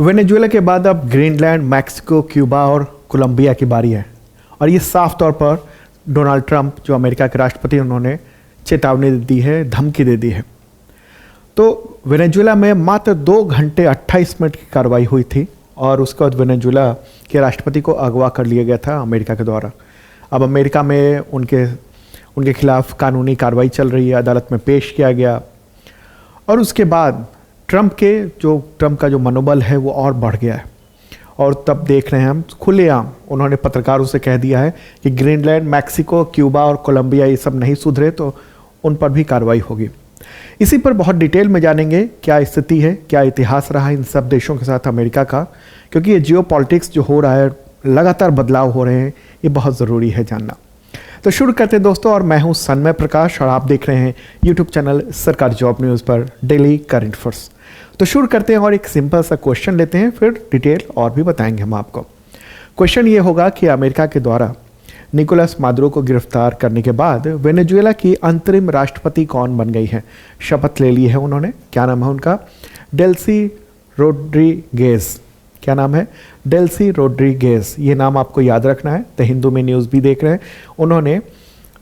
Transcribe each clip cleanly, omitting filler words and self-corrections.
Venezuela के बाद अब ग्रीनलैंड, मैक्सिको, क्यूबा और कोलंबिया की बारी है। और ये साफ तौर पर डोनाल्ड ट्रंप, जो अमेरिका के राष्ट्रपति, उन्होंने चेतावनी दी है, धमकी दे दी है। तो वेनेजुएला में मात्र 2 घंटे 28 मिनट की कार्रवाई हुई थी और उसके बाद वेनेजुएला के राष्ट्रपति को अगवा कर लिया गया था अमेरिका के द्वारा। अब अमेरिका में उनके खिलाफ कानूनी कार्रवाई चल रही है, अदालत में पेश किया गया। और उसके बाद ट्रंप का जो मनोबल है वो और बढ़ गया है। और तब देख रहे हैं हम खुलेआम उन्होंने पत्रकारों से कह दिया है कि ग्रीनलैंड, मैक्सिको, क्यूबा और कोलंबिया ये सब नहीं सुधरे तो उन पर भी कार्रवाई होगी। इसी पर बहुत डिटेल में जानेंगे क्या स्थिति है, क्या इतिहास रहा है इन सब देशों के साथ अमेरिका का, क्योंकि ये जियोपॉलिटिक्स जो हो रहा है, लगातार बदलाव हो रहे हैं, ये बहुत ज़रूरी है जानना। तो शुरू करते हैं दोस्तों, और मैं हूं सन्मय प्रकाश और आप देख रहे हैं यूट्यूब चैनल सरकारी जॉब न्यूज़ पर डेली करंट अफेयर्स। तो शुरू करते हैं और एक सिंपल सा क्वेश्चन लेते हैं, फिर डिटेल और भी बताएंगे हम आपको। क्वेश्चन ये होगा कि अमेरिका के द्वारा निकोलस मादुरो को गिरफ्तार करने के बाद वेनेजुएला की अंतरिम राष्ट्रपति कौन बन गई है? शपथ ले ली है उन्होंने। क्या नाम है उनका? Delsey Rodriguez. क्या नाम है? Delsey Rodriguez. ये नाम आपको याद रखना है। द हिंदू में न्यूज़ भी देख रहे हैं, उन्होंने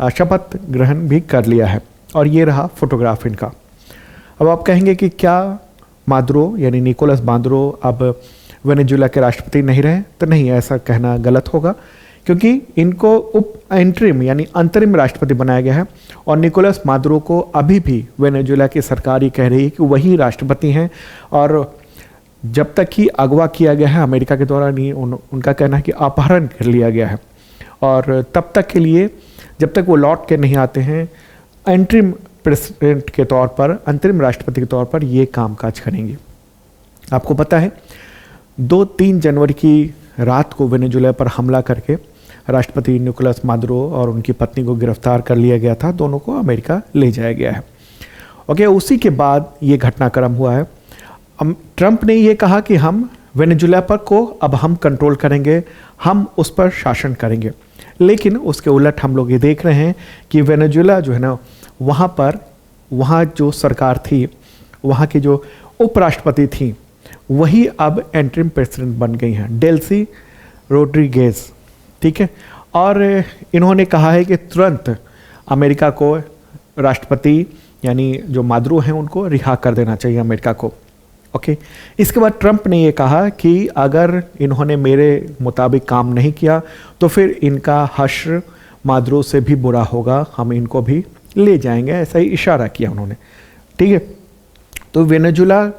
शपथ ग्रहण भी कर लिया है। और ये रहा फोटोग्राफ इनका। अब आप कहेंगे कि क्या मादुरो यानी निकोलस मादुरो अब वेनेजुएला के राष्ट्रपति नहीं रहे? तो नहीं, ऐसा कहना गलत होगा, क्योंकि इनको इंटरिम यानी अंतरिम राष्ट्रपति बनाया गया है। और निकोलस मादुरो को अभी भी वेनेजुएला की सरकार ये कह रही है कि वही राष्ट्रपति हैं। और जब तक कि अगवा किया गया है अमेरिका के द्वारा, नहीं, उनका कहना है कि अपहरण कर लिया गया है। और तब तक के लिए, जब तक वो लौट के नहीं आते हैं, इंटरिम प्रेसिडेंट के तौर पर, अंतरिम राष्ट्रपति के तौर पर ये कामकाज करेंगे। आपको पता है 2-3 जनवरी की रात को वेनेजुएला पर हमला करके राष्ट्रपति निकोलस मादुरो और उनकी पत्नी को गिरफ्तार कर लिया गया था। दोनों को अमेरिका ले जाया गया है। ओके, उसी के बाद ये घटनाक्रम हुआ है। ट्रंप ने ये कहा कि हम वेनेजुएला पर को अब हम कंट्रोल करेंगे, हम उस पर शासन करेंगे। लेकिन उसके उलट हम लोग ये देख रहे हैं कि वेनेजुएला जो है ना, वहाँ जो सरकार थी, वहाँ की जो उपराष्ट्रपति थी, वही अब इंटरिम प्रेसिडेंट बन गई हैं, डेल्सी रोड्रिगेज। ठीक है, और इन्होंने कहा है कि तुरंत अमेरिका को राष्ट्रपति यानी जो मादुरो हैं उनको रिहा कर देना चाहिए अमेरिका को। ओके, इसके बाद ट्रंप ने ये कहा कि अगर इन्होंने मेरे मुताबिक काम नहीं किया तो फिर इनका हश्र मादुरो से भी बुरा होगा, हम इनको भी ले जाएंगे, ऐसा ही इशारा किया उन्होंने। ठीक है, तो वेनेजुएला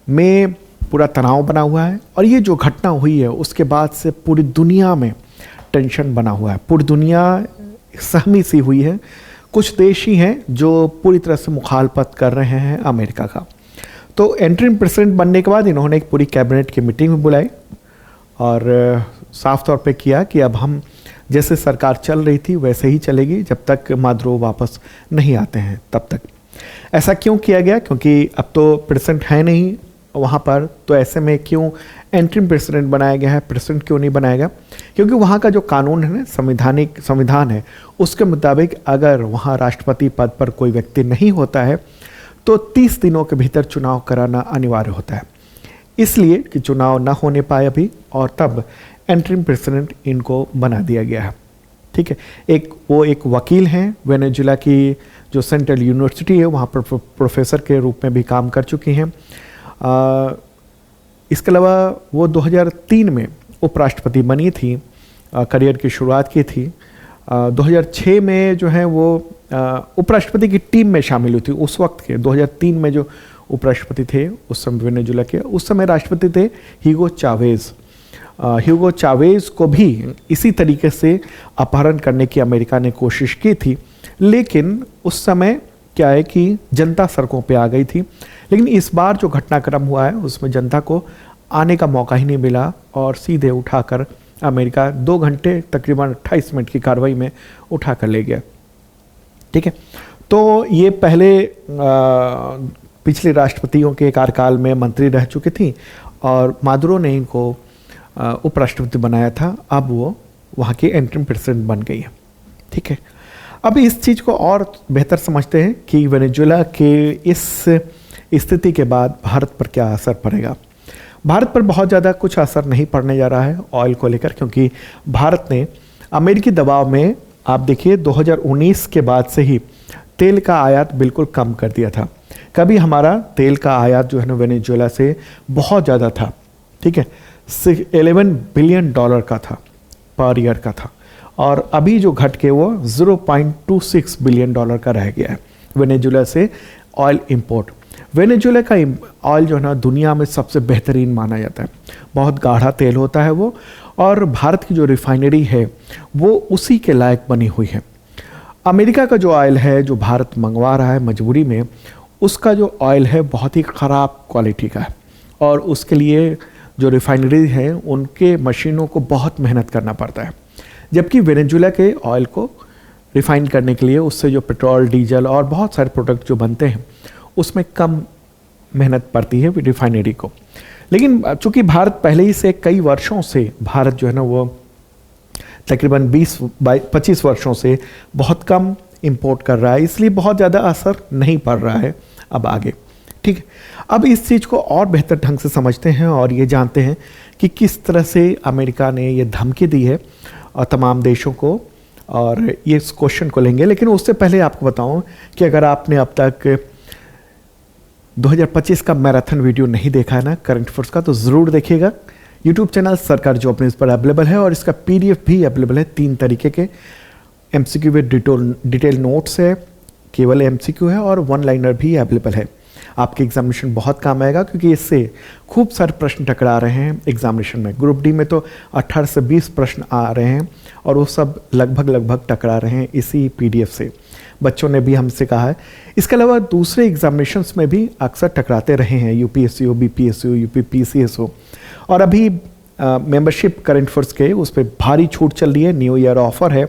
में पूरा तनाव बना हुआ है। और ये जो घटना हुई है उसके बाद से पूरी दुनिया में टेंशन बना हुआ है, पूरी दुनिया सहमी सी हुई है। कुछ देश ही हैं जो पूरी तरह से मुखालफत कर रहे हैं अमेरिका का। तो इंटरिम प्रेसिडेंट बनने के बाद इन्होंने एक पूरी कैबिनेट की मीटिंग भी बुलाई और साफ तौर पे किया कि अब हम जैसे सरकार चल रही थी वैसे ही चलेगी जब तक मादुरो वापस नहीं आते हैं तब तक। ऐसा क्यों किया गया? क्योंकि अब तो प्रेसिडेंट है नहीं वहाँ पर, तो ऐसे में क्यों इंटरिम प्रेसिडेंट बनाया गया है? प्रेसिडेंट क्यों नहीं बनाया गया? क्योंकि वहाँ का जो कानून है ना, संविधान है, उसके मुताबिक अगर वहाँ राष्ट्रपति पद पर कोई व्यक्ति नहीं होता है तो 30 दिनों के भीतर चुनाव कराना अनिवार्य होता है। इसलिए कि चुनाव ना होने पाए अभी, और तब इंटरिम प्रेसिडेंट इनको बना दिया गया है। ठीक है, वो एक वकील हैं, वेनेजुएला की जो सेंट्रल यूनिवर्सिटी है वहाँ पर प्रोफेसर के रूप में भी काम कर चुकी हैं। इसके अलावा वो 2003 में उपराष्ट्रपति बनी थी, करियर की शुरुआत की थी। 2006 में जो है वो उपराष्ट्रपति की टीम में शामिल हुई थी। उस वक्त के 2003 में जो उपराष्ट्रपति थे उस समय वेनेजुएला के, उस समय राष्ट्रपति थे ह्यूगो चावेज। ह्यूगो चावेज को भी इसी तरीके से अपहरण करने की अमेरिका ने कोशिश की थी, लेकिन उस समय क्या है कि जनता सड़कों पे आ गई थी। लेकिन इस बार जो घटनाक्रम हुआ है उसमें जनता को आने का मौका ही नहीं मिला और सीधे उठाकर अमेरिका 2 घंटे तकरीबन 28 मिनट की कार्रवाई में उठा कर ले गया। ठीक है, तो ये पहले पिछले राष्ट्रपतियों के कार्यकाल में मंत्री रह चुकी थी और मादुरो ने इनको उपराष्ट्रपति बनाया था। अब वो वहाँ की इंटरिम प्रेसिडेंट बन गई है। ठीक है, अब इस चीज़ को और बेहतर समझते हैं कि वेनेजुएला के इस स्थिति के बाद भारत पर क्या असर पड़ेगा। भारत पर बहुत ज़्यादा कुछ असर नहीं पड़ने जा रहा है ऑयल को लेकर, क्योंकि भारत ने अमेरिकी दबाव में, आप देखिए 2019 के बाद से ही तेल का आयात बिल्कुल कम कर दिया था। कभी हमारा तेल का आयात जो है ना वेनेजुएला से बहुत ज़्यादा था, ठीक है, 11 बिलियन डॉलर का था, पर ईयर का था, और अभी जो घट के वो 0.26 बिलियन डॉलर का रह गया है वेनेजुएला से ऑयल इंपोर्ट। वेनेजुएला का ऑयल जो है ना दुनिया में सबसे बेहतरीन माना जाता है, बहुत गाढ़ा तेल होता है वो, और भारत की जो रिफाइनरी है वो उसी के लायक बनी हुई है। अमेरिका का जो ऑयल है जो भारत मंगवा रहा है मजबूरी में, उसका जो ऑयल है बहुत ही ख़राब क्वालिटी का है, और उसके लिए जो रिफाइनरी है उनके मशीनों को बहुत मेहनत करना पड़ता है। जबकि वेनेजुएला के ऑयल को रिफाइन करने के लिए उससे जो पेट्रोल, डीजल और बहुत सारे प्रोडक्ट जो बनते हैं उसमें कम मेहनत पड़ती है रिफाइनरी को। लेकिन चूंकि भारत पहले ही से कई वर्षों से, भारत जो है ना वो तकरीबन 20-25 वर्षों से बहुत कम इंपोर्ट कर रहा है, इसलिए बहुत ज़्यादा असर नहीं पड़ रहा है अब आगे। ठीक है, अब इस चीज़ को और बेहतर ढंग से समझते हैं और ये जानते हैं कि किस तरह से अमेरिका ने ये धमकी दी है और तमाम देशों को, और ये इस क्वेश्चन को लेंगे। लेकिन उससे पहले आपको बताऊं कि अगर आपने अब तक 2025 का मैराथन वीडियो नहीं देखा है ना करंट अफेयर्स का, तो ज़रूर देखिएगा। यूट्यूब चैनल सरकार जॉब न्यूज़ पर अवेलेबल है, और इसका PDF भी अवेलेबल है 3 तरीके के। MCQ विद डिटेल नोट्स है, केवल MCQ है, और 1 लाइनर भी अवेलेबल है। आपके एग्जामिनेशन बहुत काम आएगा, क्योंकि इससे खूब सारे प्रश्न टकरा रहे हैं एग्जामिनेशन में। ग्रुप डी में तो 18 से 20 प्रश्न आ रहे हैं, और वो सब लगभग टकरा रहे हैं इसी PDF से। बच्चों ने भी हमसे कहा है। इसके अलावा दूसरे एग्जामिनेशंस में भी अक्सर टकराते रहे हैं, UPSC हो, BPSC हो, UPPCS हो। और अभी मेंबरशिप करंट अफेयर्स के उस पर भारी छूट चल रही है, न्यू ईयर ऑफर है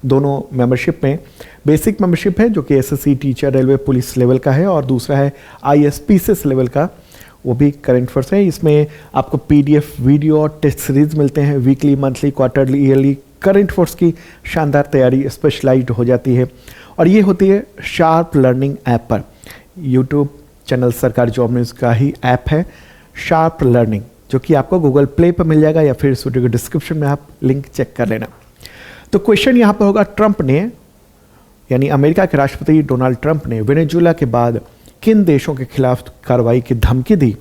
दोनों मेंबरशिप में। बेसिक मेंबरशिप है जो कि SSC, teacher, railway, police level का है, और दूसरा है ISPCS लेवल का, वो भी करंट अफेयर्स है। इसमें आपको PDF वीडियो और टेस्ट सीरीज मिलते हैं, weekly, monthly, quarterly, yearly current affairs की शानदार तैयारी स्पेशलाइज्ड हो जाती है, और ये होती है शार्प लर्निंग ऐप पर। यूट्यूब चैनल सरकार जॉब न्यूज़ का ही ऐप है शार्प लर्निंग, जो कि आपको गूगल प्ले पर मिल जाएगा, या फिर इस वीडियो के डिस्क्रिप्शन में आप लिंक चेक कर लेना। तो क्वेश्चन यहाँ पर होगा, ट्रंप ने, यानी अमेरिका के राष्ट्रपति डोनाल्ड ट्रंप ने वेनेजुएला के बाद किन देशों के खिलाफ कार्रवाई की धमकी दी,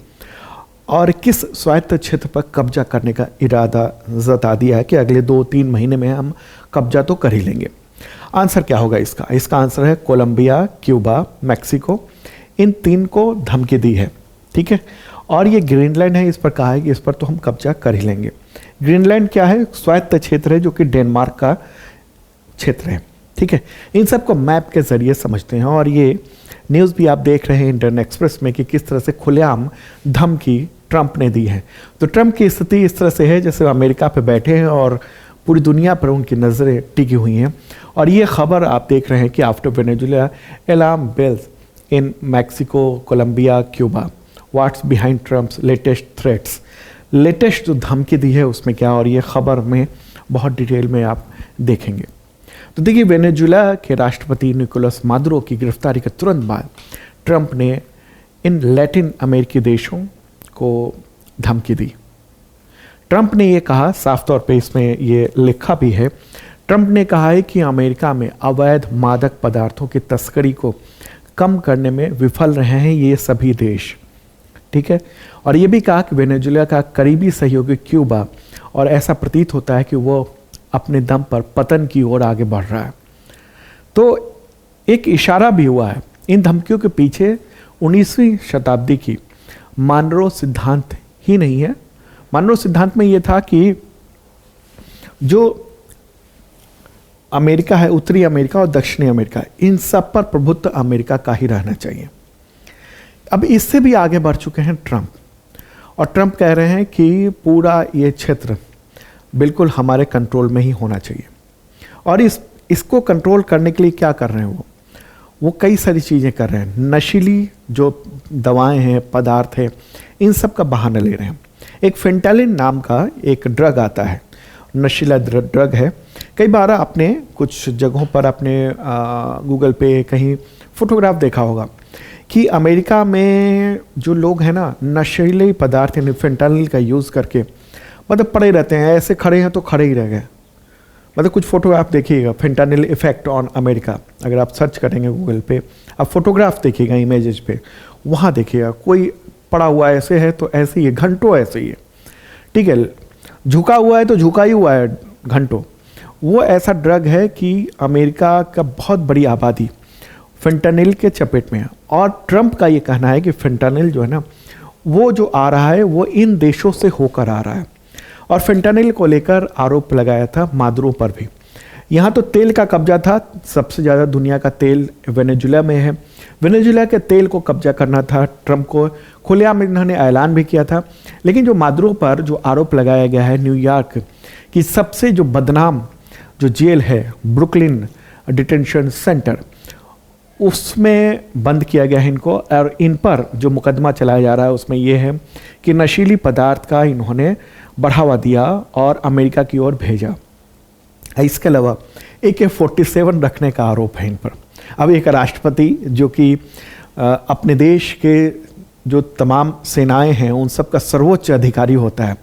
और किस स्वायत्त क्षेत्र पर कब्जा करने का इरादा जता दिया है कि अगले 2-3 महीने में हम कब्जा तो कर ही लेंगे। आंसर क्या होगा इसका? इसका आंसर है कोलंबिया, क्यूबा, मैक्सिको, इन 3 को धमकी दी है। ठीक है, और ये ग्रीनलैंड है, इस पर कहा है कि इस पर तो हम कब्जा कर ही लेंगे। ग्रीनलैंड क्या है? स्वायत्त क्षेत्र है, जो कि डेनमार्क का क्षेत्र है। ठीक है, इन सब को मैप के जरिए समझते हैं, और ये न्यूज़ भी आप देख रहे हैं इंडियन एक्सप्रेस में कि किस तरह से खुलेआम धमकी ट्रंप ने दी है। तो ट्रंप की स्थिति इस तरह से है जैसे अमेरिका पे बैठे हैं और पूरी दुनिया पर उनकी नज़रें टिकी हुई हैं। और ये खबर आप देख रहे हैं कि after Venezuela alarm bells in Mexico, Colombia, Cuba, what's behind Trump's latest threats. Latest जो धमकी दी है उसमें क्या, और ये खबर में बहुत डिटेल में आप देखेंगे। तो देखिए, वेनेजुएला के राष्ट्रपति निकोलस मादुरो की गिरफ्तारी के तुरंत बाद ट्रंप ने इन लैटिन अमेरिकी देशों को धमकी दी। ट्रंप ने ये कहा, साफ तौर पे इसमें ये लिखा भी है, ट्रंप ने कहा है कि अमेरिका में अवैध मादक पदार्थों की तस्करी को कम करने में विफल रहे हैं ये सभी देश। ठीक है, और ये भी कहा कि वेनेजुएला का करीबी सहयोगी क्यूबा, और ऐसा प्रतीत होता है कि वो अपने दम पर पतन की ओर आगे बढ़ रहा है। तो एक इशारा भी हुआ है इन धमकियों के पीछे 19वीं शताब्दी की मानरो सिद्धांत ही नहीं है। मानरो सिद्धांत में ये था कि जो अमेरिका है, उत्तरी अमेरिका और दक्षिणी अमेरिका, इन सब पर प्रभुत्व अमेरिका का ही रहना चाहिए। अब इससे भी आगे बढ़ चुके हैं ट्रंप, और ट्रंप कह रहे हैं कि पूरा ये क्षेत्र बिल्कुल हमारे कंट्रोल में ही होना चाहिए। और इसको कंट्रोल करने के लिए क्या कर रहे हैं वो कई सारी चीज़ें कर रहे हैं। नशीली जो दवाएं हैं, पदार्थ हैं, इन सब का बहाना ले रहे हैं। एक फेंटालिन नाम का एक ड्रग आता है, नशीला ड्रग है। कई बार आपने कुछ जगहों पर अपने गूगल पे कहीं फोटोग्राफ देखा होगा। कि अमेरिका में जो लोग हैं ना, नशीले पदार्थ यानी फेंटानिल का यूज़ करके मतलब पड़े रहते हैं, ऐसे खड़े हैं तो खड़े ही रह गए। मतलब कुछ फोटो आप देखिएगा, फेंटानिल इफेक्ट ऑन अमेरिका, अगर आप सर्च करेंगे गूगल पे, आप फोटोग्राफ देखिएगा इमेजेस पे, वहाँ देखिएगा कोई पड़ा हुआ ऐसे है तो ऐसे ही है, घंटों ऐसे ही है, ठीक है। झुका हुआ है तो झुका ही हुआ है घंटों। वो ऐसा ड्रग है कि अमेरिका का बहुत बड़ी आबादी फेंटानिल के चपेट में है। और ट्रंप का ये कहना है कि फेंटानिल जो है ना, वो जो आ रहा है वो इन देशों से होकर आ रहा है। और फेंटानिल को लेकर आरोप लगाया था मादुरो पर भी। यहाँ तो तेल का कब्जा था, सबसे ज़्यादा दुनिया का तेल वेनेजुला में है। वेनेजुला के तेल को कब्जा करना था ट्रंप को, खुलेआम इन्होंने ऐलान भी किया था। लेकिन जो मादुरो पर जो आरोप लगाया गया है, न्यूयॉर्क की सबसे जो बदनाम जो जेल है, ब्रुकलिन डिटेंशन सेंटर, उसमें बंद किया गया है इनको। और इन पर जो मुकदमा चलाया जा रहा है उसमें ये है कि नशीली पदार्थ का इन्होंने बढ़ावा दिया और अमेरिका की ओर भेजा। इसके अलावा AK-47 रखने का आरोप है इन पर। अब एक राष्ट्रपति जो कि अपने देश के जो तमाम सेनाएं हैं उन सब का सर्वोच्च अधिकारी होता है,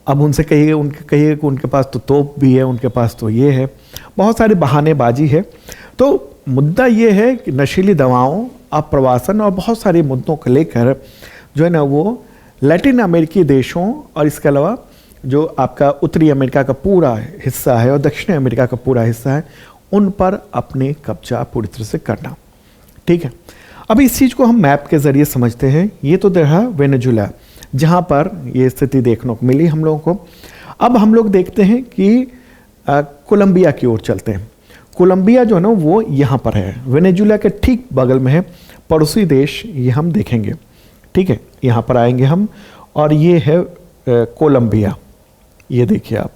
अब उनसे कहिए कि उनके पास तो तोप भी है, उनके पास तो ये है, बहुत सारी बहानेबाजी है। तो मुद्दा ये है कि नशीली दवाओं, आप्रवासन और बहुत सारे मुद्दों को लेकर जो है ना वो लैटिन अमेरिकी देशों और इसके अलावा जो आपका उत्तरी अमेरिका का पूरा हिस्सा है और दक्षिणी अमेरिका का पूरा हिस्सा है, उन पर अपने कब्जा पूरी तरह से करना, ठीक है। अब इस चीज़ को हम मैप के ज़रिए समझते हैं। ये तो रहा वेनेजुला, जहाँ पर ये स्थिति देखने को मिली हम लोगों को। अब हम लोग देखते हैं कि कोलंबिया की ओर चलते हैं। कोलंबिया जो है ना वो यहाँ पर है, वेनेजुला के ठीक बगल में है, पड़ोसी देश ये हम देखेंगे, ठीक है। यहाँ पर आएंगे हम और ये है कोलंबिया। ये देखिए आप,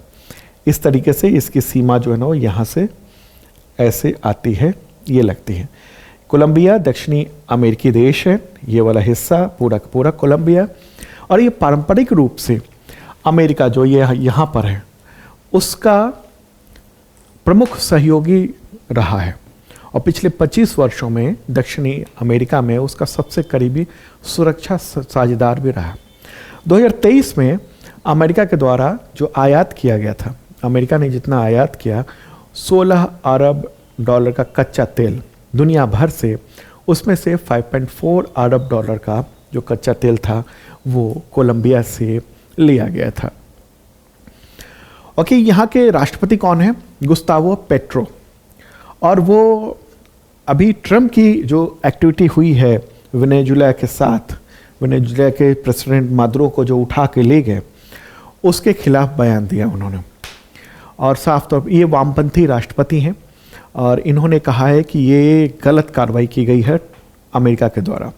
इस तरीके से इसकी सीमा जो है ना वो यहाँ से ऐसे आती है, ये लगती है। कोलंबिया दक्षिणी अमेरिकी देश है, ये वाला हिस्सा पूरा का पूरा कोलंबिया। और ये पारंपरिक रूप से अमेरिका जो ये यहाँ पर है उसका प्रमुख सहयोगी रहा है और पिछले 25 वर्षों में दक्षिणी अमेरिका में उसका सबसे करीबी सुरक्षा साझेदार भी रहा। 2023 में अमेरिका के द्वारा जो आयात किया गया था, अमेरिका ने जितना आयात किया 16 अरब डॉलर का कच्चा तेल दुनिया भर से, उसमें से 5.4 अरब डॉलर का जो कच्चा तेल था वो कोलंबिया से लिया गया था। ओके, यहाँ के राष्ट्रपति कौन है? Gustavo petro. और वो अभी ट्रंप की जो एक्टिविटी हुई है वेनेजुला के साथ, वेनेजुला के प्रेसिडेंट मादुरो को जो उठा के ले गए, उसके खिलाफ बयान दिया उन्होंने। और साफ तौर पर ये वामपंथी राष्ट्रपति हैं और इन्होंने कहा है कि ये गलत कार्रवाई की गई है अमेरिका के द्वारा,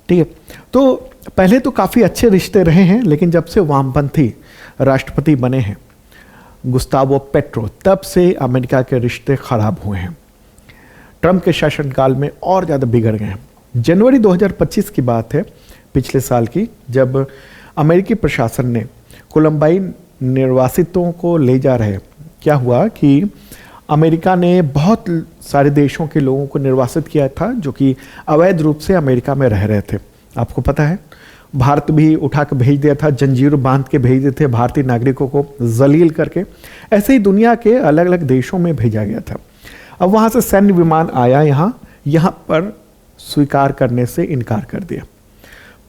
ठीक है। तो पहले तो काफ़ी अच्छे रिश्ते रहे हैं, लेकिन जब से वामपंथी राष्ट्रपति बने हैं गुस्तावो पेट्रो, तब से अमेरिका के रिश्ते खराब हुए हैं। ट्रंप के शासनकाल में और ज़्यादा बिगड़ गए हैं। जनवरी 2025 की बात है, पिछले साल की, जब अमेरिकी प्रशासन ने कोलंबाई निर्वासितों को ले जा रहे, क्या हुआ कि अमेरिका ने बहुत सारे देशों के लोगों को निर्वासित किया था जो कि अवैध रूप से अमेरिका में रह रहे थे। आपको पता है, भारत भी उठा के भेज दिया था, जंजीर बांध के भेज दिए थे भारतीय नागरिकों को जलील करके। ऐसे ही दुनिया के अलग अलग देशों में भेजा गया था। अब वहाँ से सैन्य विमान आया यहाँ पर स्वीकार करने से इनकार कर दिया।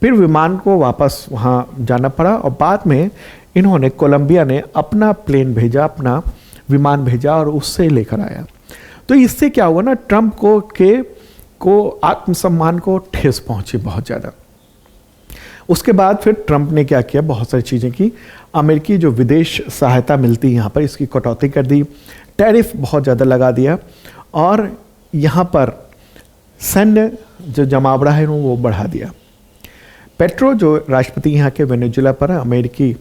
फिर विमान को वापस वहाँ जाना पड़ा और बाद में इन्होंने, कोलंबिया ने अपना प्लेन भेजा, अपना विमान भेजा और उससे लेकर आया। तो इससे क्या हुआ ना, ट्रंप को आत्मसम्मान को ठेस पहुंची बहुत ज़्यादा। उसके बाद फिर ट्रंप ने क्या किया, बहुत सारी चीज़ें की। अमेरिकी जो विदेश सहायता मिलती है यहाँ पर, इसकी कटौती कर दी, टैरिफ बहुत ज़्यादा लगा दिया और यहाँ पर सैन्य जो जमावड़ा है वो बढ़ा दिया। पेट्रो जो राष्ट्रपति यहाँ के वेनेजुला पर, अमेरिकी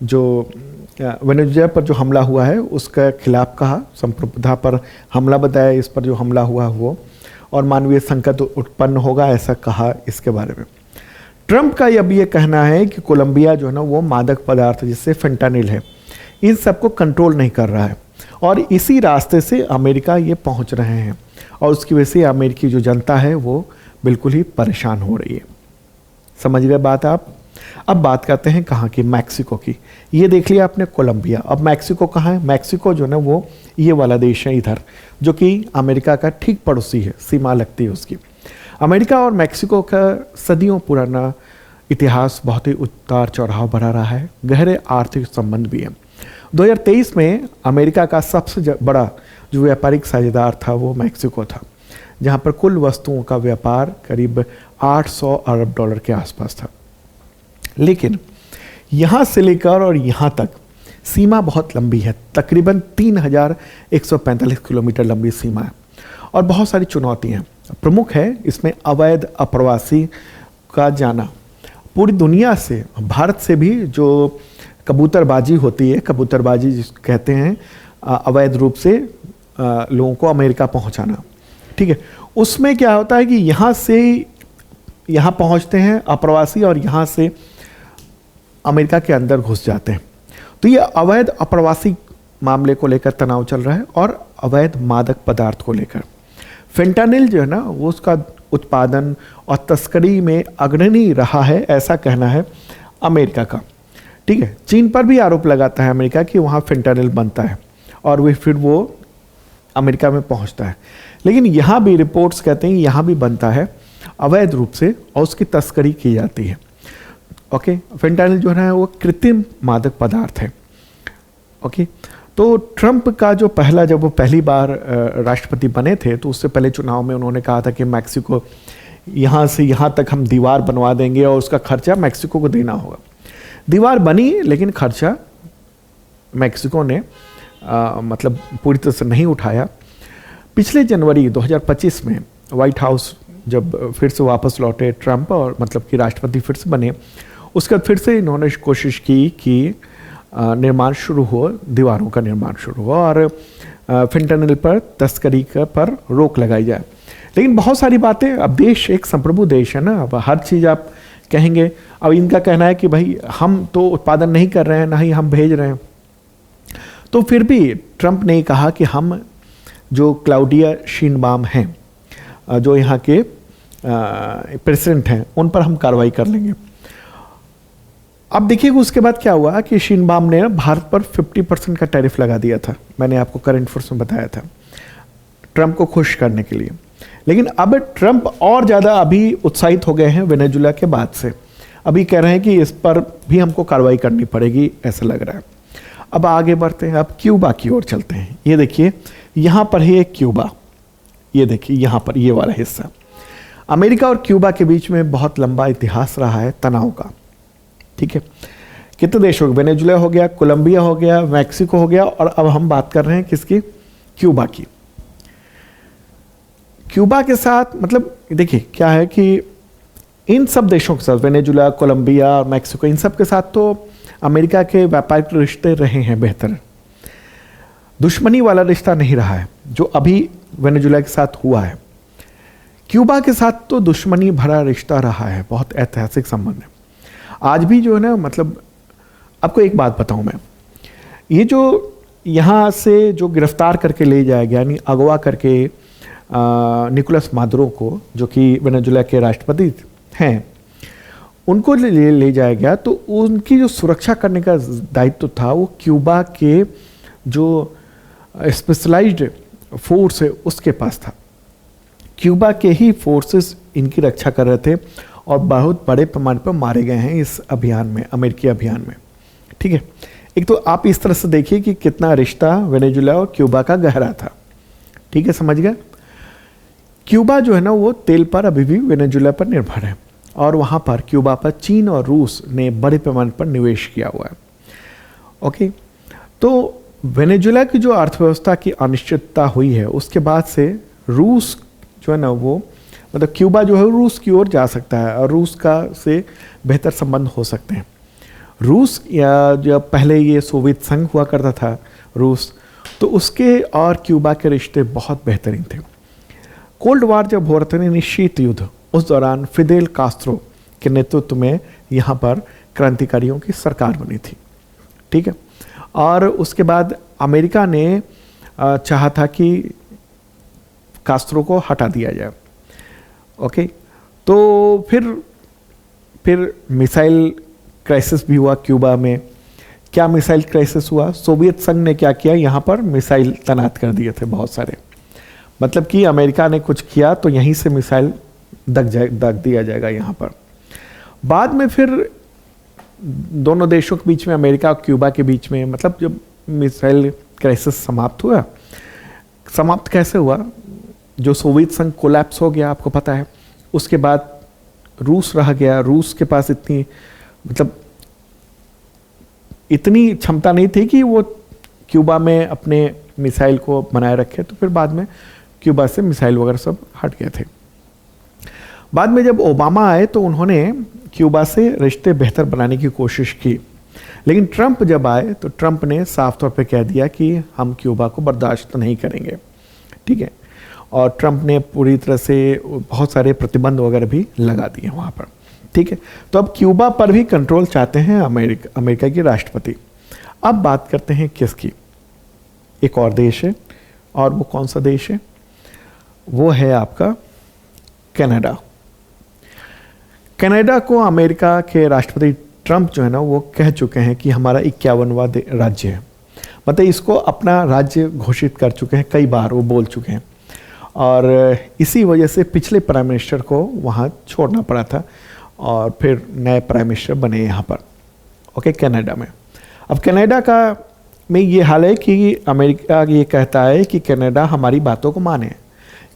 जो वेनेजुला पर जो हमला हुआ है उसका खिलाफ कहा, संप्रभुता पर हमला बताया, इस पर जो हमला हुआ वो, और मानवीय संकट उत्पन्न होगा ऐसा कहा इसके बारे में। ट्रंप का अब ये कहना है कि कोलंबिया जो है ना वो मादक पदार्थ जिससे फेंटानिल है, इन सबको कंट्रोल नहीं कर रहा है और इसी रास्ते से अमेरिका ये पहुंच रहे हैं और उसकी वजह से अमेरिकी जो जनता है वो बिल्कुल ही परेशान हो रही है। समझ गए बात आप? अब बात करते हैं कहाँ की, मैक्सिको की। ये देख लिया आपने कोलंबिया। अब मैक्सिको कहाँ है? मैक्सिको जो ना वो ये वाला देश है इधर, जो कि अमेरिका का ठीक पड़ोसी है, सीमा लगती है उसकी। अमेरिका और मैक्सिको का सदियों पुराना इतिहास, बहुत ही उतार चढ़ाव भरा रहा है, गहरे आर्थिक संबंध भी है। 2023 में अमेरिका का सबसे बड़ा जो व्यापारिक साझेदार था वो मैक्सिको था, जहाँ पर कुल वस्तुओं का व्यापार करीब 800 अरब डॉलर के आसपास था। लेकिन यहाँ से लेकर और यहाँ तक सीमा बहुत लंबी है, तकरीबन 3145 किलोमीटर लंबी सीमा है और बहुत सारी चुनौतियाँ प्रमुख है इसमें। अवैध अप्रवासी का जाना, पूरी दुनिया से, भारत से भी जो कबूतरबाजी होती है, कबूतरबाजी जिस कहते हैं, अवैध रूप से लोगों को अमेरिका पहुंचाना, ठीक है, उसमें क्या होता है कि यहाँ से यहाँ पहुँचते हैं अप्रवासी और यहाँ से अमेरिका के अंदर घुस जाते हैं। तो ये अवैध अप्रवासी मामले को लेकर तनाव चल रहा है और अवैध मादक पदार्थ को लेकर। फेंटानिल जो है ना वो उसका उत्पादन और तस्करी में अग्रणी रहा है, ऐसा कहना है अमेरिका का, ठीक है। चीन पर भी आरोप लगाता है अमेरिका कि वहाँ फेंटानिल बनता है और वे फिर वो अमेरिका में पहुँचता है। लेकिन यहाँ भी रिपोर्ट्स कहते हैं यहाँ भी बनता है अवैध रूप से और उसकी तस्करी की जाती है। ओके, फेंटानिल जो है वो कृत्रिम मादक पदार्थ है। ओके, तो ट्रंप का जो जब वो पहली बार राष्ट्रपति बने थे तो उससे पहले चुनाव में उन्होंने कहा था कि मैक्सिको यहाँ से यहाँ तक हम दीवार बनवा देंगे और उसका खर्चा मैक्सिको को देना होगा। दीवार बनी लेकिन खर्चा मैक्सिको ने मतलब पूरी तरह से नहीं उठाया। पिछले जनवरी 2025 में व्हाइट हाउस जब फिर से वापस लौटे ट्रंप और मतलब कि राष्ट्रपति फिर से बने, उसके बाद फिर से इन्होंने कोशिश की कि निर्माण शुरू हो, दीवारों का निर्माण शुरू हो और फेंटानिल पर तस्करी पर रोक लगाई जाए। लेकिन बहुत सारी बातें, अब देश एक संप्रभु देश है ना, अब हर चीज़ आप कहेंगे। अब इनका कहना है कि भाई हम तो उत्पादन नहीं कर रहे हैं, ना ही हम भेज रहे हैं। तो फिर भी ट्रंप ने कहा कि हम जो क्लाउडिया शीनबाम हैं, जो यहाँ के प्रेसिडेंट हैं, उन पर हम कार्रवाई कर लेंगे। अब देखिए उसके बाद क्या हुआ कि शीनबाम ने भारत पर 50% का टैरिफ लगा दिया था। मैंने आपको करंट अफेयर्स में बताया था, ट्रंप को खुश करने के लिए। लेकिन अब ट्रंप और ज़्यादा अभी उत्साहित हो गए हैं वेनेजुला के बाद से। अभी कह रहे हैं कि इस पर भी हमको कार्रवाई करनी पड़ेगी, ऐसा लग रहा है। अब आगे बढ़ते हैं, अब क्यूबा की ओर चलते हैं। ये देखिए यहाँ पर है क्यूबा, ये देखिए यहाँ पर ये वाला हिस्सा। अमेरिका और क्यूबा के बीच में बहुत लंबा इतिहास रहा है तनाव का, ठीक है। कितने देश हो गए? वेनेजुला हो गया, कोलंबिया हो गया, मैक्सिको हो गया और अब हम बात कर रहे हैं किसकी? क्यूबा की। क्यूबा के साथ मतलब देखिए क्या है कि इन सब देशों के साथ, वेनेजुला, कोलंबिया और मैक्सिको, इन सब के साथ तो अमेरिका के व्यापारिक रिश्ते रहे हैं बेहतर, दुश्मनी वाला रिश्ता नहीं रहा है जो अभी वेनेजुला के साथ हुआ है। क्यूबा के साथ तो दुश्मनी भरा रिश्ता रहा है, बहुत ऐतिहासिक संबंध है। आज भी जो है ना, मतलब आपको एक बात बताऊं मैं, ये जो यहाँ से जो गिरफ्तार करके ले जाया गया, यानी अगवा करके निकोलस मादुरो को, जो कि वेनेजुला के राष्ट्रपति हैं, उनको ले जाया गया, तो उनकी जो सुरक्षा करने का दायित्व था वो क्यूबा के जो स्पेशलाइज्ड फोर्स है उसके पास था। क्यूबा के ही फोर्सेस इनकी रक्षा कर रहे थे और बहुत बड़े पैमाने पर मारे गए हैं इस अभियान में, अमेरिकी अभियान में, ठीक है। एक तो आप इस तरह से देखिए कि कितना रिश्ता वेनेजुला और क्यूबा का गहरा था, ठीक है, समझ गए। क्यूबा जो है ना वो तेल पर अभी भी वेनेजुला पर निर्भर है और वहाँ पर क्यूबा पर चीन और रूस ने बड़े पैमाने पर निवेश किया हुआ है। ओके, तो वेनेजुला की जो अर्थव्यवस्था की अनिश्चितता हुई है उसके बाद से रूस जो है ना वो, मतलब क्यूबा जो है रूस की ओर जा सकता है और रूस का से बेहतर संबंध हो सकते हैं। रूस या जब पहले ये सोवियत संघ हुआ करता था रूस, तो उसके और क्यूबा के रिश्ते बहुत बेहतरीन थे। कोल्ड वार जब हो रहा था यानी शीत युद्ध, उस दौरान फिदेल कास्त्रो के नेतृत्व में यहाँ पर क्रांतिकारियों की सरकार बनी थी, ठीक है। और उसके बाद अमेरिका ने चाहा था कि कास्त्रो को हटा दिया जाए। ओके, तो फिर मिसाइल क्राइसिस भी हुआ क्यूबा में। क्या मिसाइल क्राइसिस हुआ? सोवियत संघ ने क्या किया, यहाँ पर मिसाइल तैनात कर दिए थे बहुत सारे। मतलब कि अमेरिका ने कुछ किया तो यहीं से मिसाइल दग दिया जाएगा यहाँ पर। बाद में फिर दोनों देशों के बीच में, अमेरिका और क्यूबा के बीच में, मतलब जब मिसाइल क्राइसिस समाप्त हुआ, समाप्त कैसे हुआ? जो सोवियत संघ कोलैप्स हो गया, आपको पता है। उसके बाद रूस रह गया। रूस के पास इतनी क्षमता नहीं थी कि वो क्यूबा में अपने मिसाइल को बनाए रखे। तो फिर बाद में क्यूबा से मिसाइल वगैरह सब हट गए थे। बाद में जब ओबामा आए तो उन्होंने क्यूबा से रिश्ते बेहतर बनाने की कोशिश की। लेकिन ट्रंप जब आए तो ट्रंप ने साफ तौर पे कह दिया कि हम क्यूबा को बर्दाश्त नहीं करेंगे, ठीक है। और ट्रंप ने पूरी तरह से बहुत सारे प्रतिबंध वगैरह भी लगा दिए वहाँ पर, ठीक है। तो अब क्यूबा पर भी कंट्रोल चाहते हैं अमेरिका के राष्ट्रपति। अब बात करते हैं किसकी? एक और देश है, और वो कौन सा देश है? वो है आपका कनाडा। कनाडा को अमेरिका के राष्ट्रपति ट्रंप जो है ना, वो कह चुके हैं कि हमारा 51वां राज्य है। मतलब इसको अपना राज्य घोषित कर चुके हैं, कई बार वो बोल चुके हैं। और इसी वजह से पिछले प्राइम मिनिस्टर को वहाँ छोड़ना पड़ा था, और फिर नए प्राइम मिनिस्टर बने यहाँ पर, ओके, कनाडा में। अब कनाडा में ये हाल है कि अमेरिका ये कहता है कि कनाडा हमारी बातों को माने।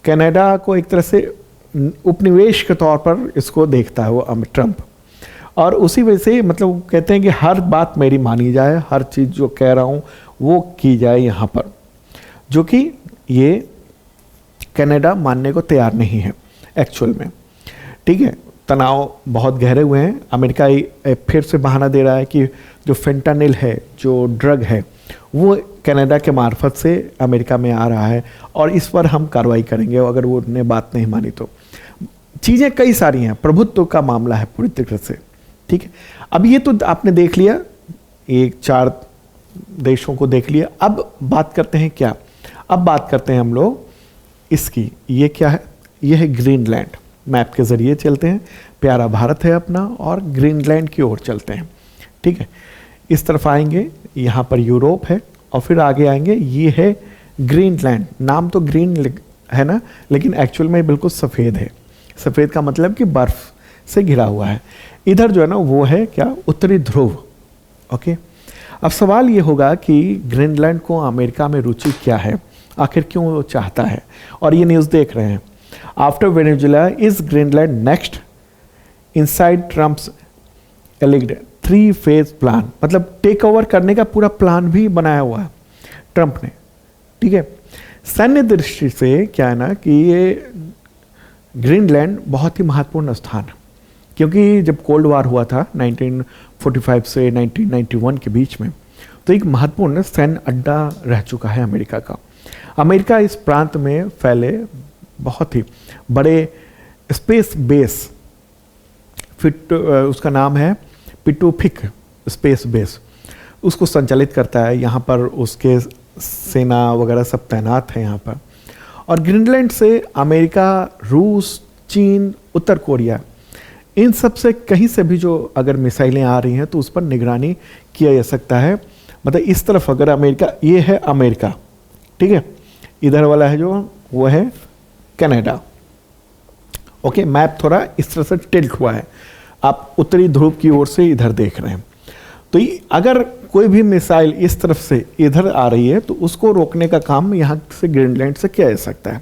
कनाडा को एक तरह से उपनिवेश के तौर पर इसको देखता है वो ट्रंप, और उसी वजह से मतलब कहते हैं कि हर बात मेरी मानी जाए, हर चीज़ जो कह रहा हूँ वो की जाए यहाँ पर, जो कि ये कनाडा मानने को तैयार नहीं है एक्चुअल में, ठीक है। तनाव बहुत गहरे हुए हैं। अमेरिका फिर से बहाना दे रहा है कि जो फेंटानिल है, जो ड्रग है, वो कनाडा के मार्फत से अमेरिका में आ रहा है, और इस पर हम कार्रवाई करेंगे अगर वो ने बात नहीं मानी तो। चीज़ें कई सारी हैं, प्रभुत्व का मामला है पूरी तरह से, ठीक है। अब ये तो आपने देख लिया, एक 4 देशों को देख लिया। अब बात करते हैं क्या? अब बात करते हैं हम लोग इसकी। ये क्या है? ये है ग्रीनलैंड। मैप के ज़रिए चलते हैं, प्यारा भारत है अपना, और ग्रीनलैंड की ओर चलते हैं, ठीक है। इस तरफ आएंगे, यहाँ पर यूरोप है, और फिर आगे आएंगे, ये है ग्रीनलैंड। नाम तो ग्रीन है ना, लेकिन एक्चुअल में बिल्कुल सफ़ेद है। सफ़ेद का मतलब कि बर्फ़ से घिरा हुआ है। इधर जो है ना वो है क्या? उत्तरी ध्रुव, ओके। अब सवाल ये होगा कि ग्रीनलैंड को अमेरिका में रुचि क्या है, आखिर क्यों वो चाहता है? और ये न्यूज़ देख रहे हैं, after Venezuela is Greenland next inside Trump's alleged 3-phase plan. मतलब टेक ओवर करने का पूरा प्लान भी बनाया हुआ है ट्रंप ने, ठीक है। सैन्य दृष्टि से क्या है ना कि ये ग्रीनलैंड बहुत ही महत्वपूर्ण स्थान है, क्योंकि जब कोल्ड वार हुआ था 1945 से 1991 के बीच में, तो एक महत्वपूर्ण सैन्य अड्डा रह चुका है अमेरिका का। अमेरिका इस प्रांत में फैले बहुत ही बड़े स्पेस बेस, उसका नाम है पिटोपिक स्पेस बेस, उसको संचालित करता है। यहाँ पर उसके सेना वगैरह सब तैनात है यहाँ पर। और ग्रीनलैंड से अमेरिका, रूस, चीन, उत्तर कोरिया, इन सब से कहीं से भी जो अगर मिसाइलें आ रही हैं तो उस पर निगरानी किया जा सकता है। मतलब इस तरफ अगर अमेरिका, ये है अमेरिका, ठीक है, इधर वाला है जो वो है कनाडा, ओके। मैप थोड़ा इस तरह से टिल्ट हुआ है, आप उत्तरी ध्रुव की ओर से इधर देख रहे हैं। तो अगर कोई भी मिसाइल इस तरफ से इधर आ रही है तो उसको रोकने का काम यहाँ से ग्रीनलैंड से किया जा सकता है।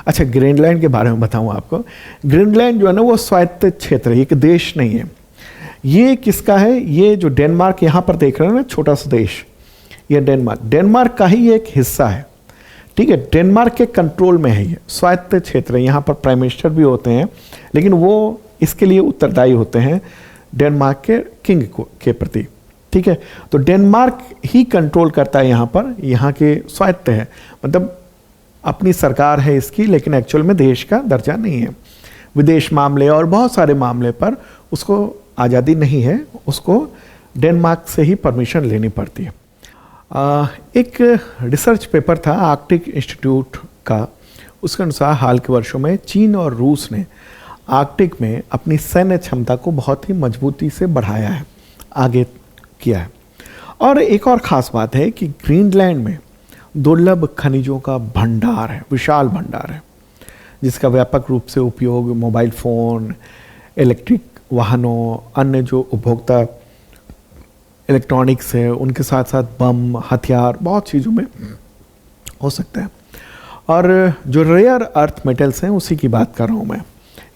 अच्छा, ग्रीनलैंड के बारे में बताऊँ आपको। ग्रीनलैंड जो है ना वो स्वायत्त क्षेत्र है, एक देश नहीं है। ये किसका है? ये जो डेनमार्क यहाँ पर देख रहे हैं ना, छोटा सा देश, ये डेनमार्क का ही एक हिस्सा है, ठीक है। डेनमार्क के कंट्रोल में है, ये स्वायत्त क्षेत्र है। यहाँ पर प्राइम मिनिस्टर भी होते हैं, लेकिन वो इसके लिए उत्तरदायी होते हैं डेनमार्क के किंग के प्रति, ठीक है। तो डेनमार्क ही कंट्रोल करता है यहाँ पर, यहाँ के स्वायत्त है, मतलब अपनी सरकार है इसकी, लेकिन एक्चुअल में देश का दर्जा नहीं है। विदेश मामले और बहुत सारे मामले पर उसको आज़ादी नहीं है, उसको डेनमार्क से ही परमिशन लेनी पड़ती है। एक रिसर्च पेपर था आर्कटिक इंस्टीट्यूट का, उसके अनुसार हाल के वर्षों में चीन और रूस ने आर्कटिक में अपनी सैन्य क्षमता को बहुत ही मजबूती से बढ़ाया है, आगे किया है। और एक और ख़ास बात है कि ग्रीनलैंड में दुर्लभ खनिजों का भंडार है, विशाल भंडार है, जिसका व्यापक रूप से उपयोग मोबाइल फ़ोन, इलेक्ट्रिक वाहनों, अन्य जो उपभोक्ता इलेक्ट्रॉनिक्स है उनके साथ साथ बम, हथियार, बहुत चीज़ों में हो सकता है। और जो रेयर अर्थ मेटल्स हैं उसी की बात कर रहा हूँ मैं।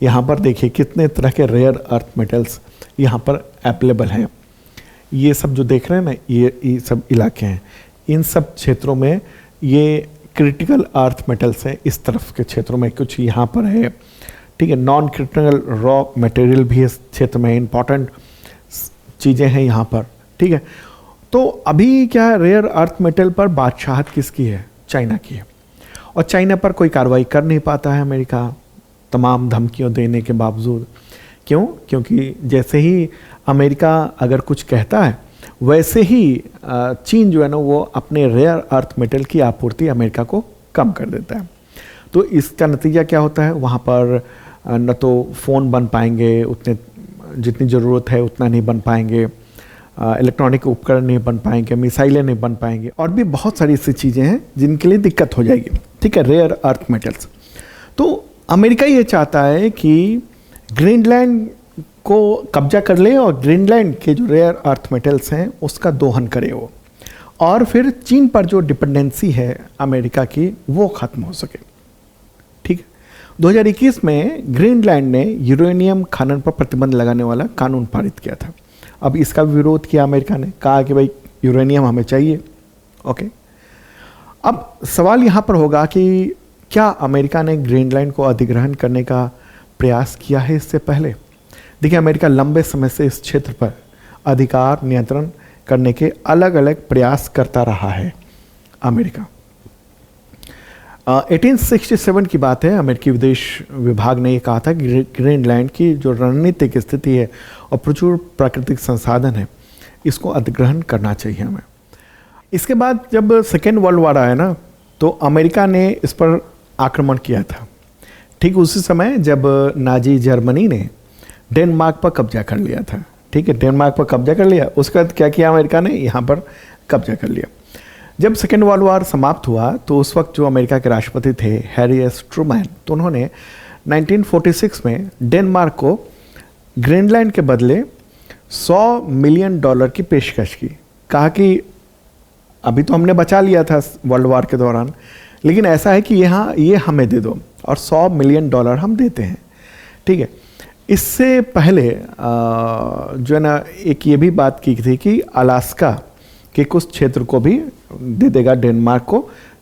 यहाँ पर देखिए कितने तरह के रेयर अर्थ मेटल्स यहाँ पर अवेलेबल हैं। ये सब जो देख रहे हैं ना, ये सब इलाके हैं, इन सब क्षेत्रों में ये क्रिटिकल अर्थ मेटल्स हैं। इस तरफ के क्षेत्रों में कुछ यहाँ पर है, ठीक है। नॉन क्रिटिकल रॉ मटेरियल भी इस क्षेत्र में इम्पॉर्टेंट चीज़ें हैं यहाँ पर, ठीक है। तो अभी क्या है, रेयर अर्थ मेटल पर बादशाहत किसकी है? चाइना की है। और चाइना पर कोई कार्रवाई कर नहीं पाता है अमेरिका, तमाम धमकियों देने के बावजूद। क्यों? क्योंकि जैसे ही अमेरिका अगर कुछ कहता है वैसे ही चीन जो है ना वो अपने रेयर अर्थ मेटल की आपूर्ति अमेरिका को कम कर देता है। तो इसका नतीजा क्या होता है, वहाँ पर न तो फ़ोन बन पाएंगे, उतने जितनी ज़रूरत है उतना नहीं बन पाएंगे, इलेक्ट्रॉनिक उपकरण नहीं बन पाएंगे, मिसाइलें नहीं बन पाएंगे, और भी बहुत सारी ऐसी चीज़ें हैं जिनके लिए दिक्कत हो जाएगी, ठीक है, रेयर अर्थ मेटल्स। तो अमेरिका ये चाहता है कि ग्रीनलैंड को कब्जा कर ले और ग्रीनलैंड के जो रेयर अर्थ मेटल्स हैं उसका दोहन करे वो, और फिर चीन पर जो डिपेंडेंसी है अमेरिका की वो ख़त्म हो सके, ठीक है। 2021 में ग्रीनलैंड ने यूरेनियम खनन पर प्रतिबंध लगाने वाला कानून पारित किया था। अब इसका विरोध किया अमेरिका ने, कहा कि भाई यूरेनियम हमें चाहिए, ओके। अब सवाल यहाँ पर होगा कि क्या अमेरिका ने ग्रीनलैंड को अधिग्रहण करने का प्रयास किया है इससे पहले? देखिए, अमेरिका लंबे समय से इस क्षेत्र पर अधिकार नियंत्रण करने के अलग अलग प्रयास करता रहा है। अमेरिका 1867 की बात है, अमेरिकी विदेश विभाग ने ये कहा था कि ग्रीनलैंड की जो रणनीतिक स्थिति है और प्रचुर प्राकृतिक संसाधन है, इसको अधिग्रहण करना चाहिए हमें। इसके बाद जब सेकेंड वर्ल्ड वॉर आया ना, तो अमेरिका ने इस पर आक्रमण किया था। ठीक उसी समय जब नाजी जर्मनी ने डेनमार्क पर कब्जा कर लिया था, ठीक है, डेनमार्क पर कब्जा कर लिया। उसके बाद क्या किया अमेरिका ने? यहाँ पर कब्जा कर लिया। जब सेकेंड वर्ल्ड वॉर समाप्त हुआ तो उस वक्त जो अमेरिका के राष्ट्रपति थे हैरी एस ट्रूमैन, तो उन्होंने 1946 में डेनमार्क को ग्रीनलैंड के बदले $100 मिलियन की पेशकश की। कहा कि अभी तो हमने बचा लिया था वर्ल्ड वॉर के दौरान, लेकिन ऐसा है कि यहाँ ये हमें दे दो, और $100 मिलियन हम देते हैं, ठीक है। इससे पहले जो है ना एक ये भी बात की थी कि अलास्का के कुछ क्षेत्र को भी दे देगा डेनमार्क को,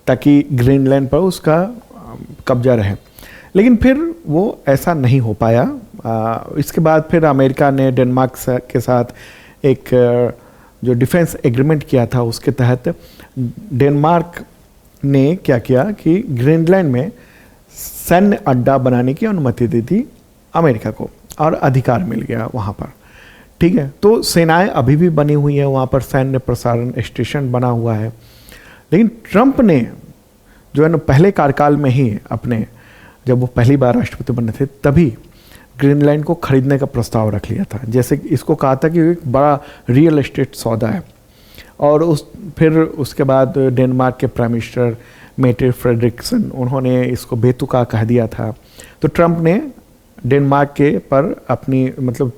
ताकि ग्रीनलैंड पर उसका कब्जा रहे। लेकिन फिर वो ऐसा नहीं हो पाया। इसके बाद फिर अमेरिका ने डेनमार्क के साथ एक जो डिफेंस एग्रीमेंट किया था, उसके तहत डेनमार्क ने क्या किया कि ग्रीनलैंड में सैन्य अड्डा बनाने की अनुमति दी थी अमेरिका को, और अधिकार मिल गया वहाँ पर, ठीक है। तो सेनाएं अभी भी बनी हुई हैं वहाँ पर, सैन्य प्रसारण स्टेशन बना हुआ है। लेकिन ट्रंप ने जो है ना पहले कार्यकाल में ही अपने, जब वो पहली बार राष्ट्रपति बने थे, तभी ग्रीनलैंड को खरीदने का प्रस्ताव रख लिया था। जैसे इसको कहा था कि एक बड़ा रियल एस्टेट सौदा है। और फिर उसके बाद डेनमार्क के प्राइम मिनिस्टर मेटे फ्रेडरिक्सन, उन्होंने इसको बेतुका कह दिया था। तो ट्रंप ने डेनमार्क के पर अपनी, मतलब